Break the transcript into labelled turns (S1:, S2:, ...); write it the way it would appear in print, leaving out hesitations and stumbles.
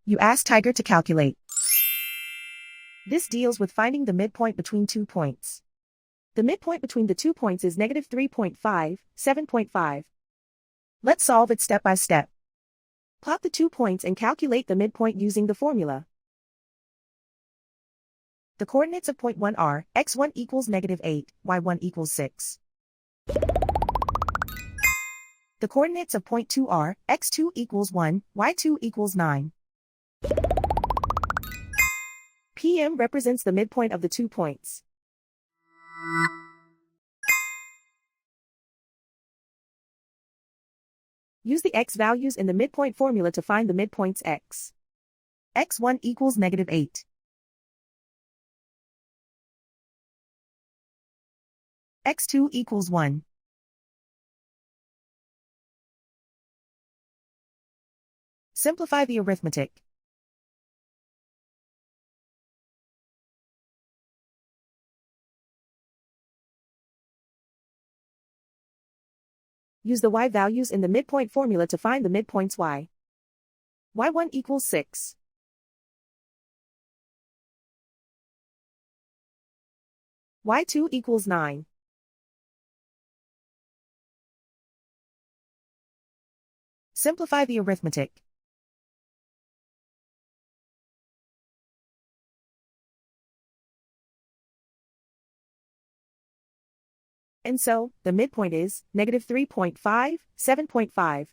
S1: You ask Tiger to calculate. This deals with finding the midpoint between 2 points. The midpoint between the 2 points is negative 3.5, 7.5. Let's solve it step by step. Plot the 2 points and calculate the midpoint using the formula. The coordinates of point 1 are x1 equals negative 8, y1 equals 6. The coordinates of point 2 are x2 equals 1, y2 equals 9. PM represents the midpoint of the 2 points. Use the x values in the midpoint formula to find the midpoints x. x1 equals negative 8. x2 equals 1. Simplify the arithmetic. Use the y values in the midpoint formula to find the midpoints y. y1 equals 6. y2 equals 9. Simplify the arithmetic. And so, the midpoint is negative 3.5, 7.5.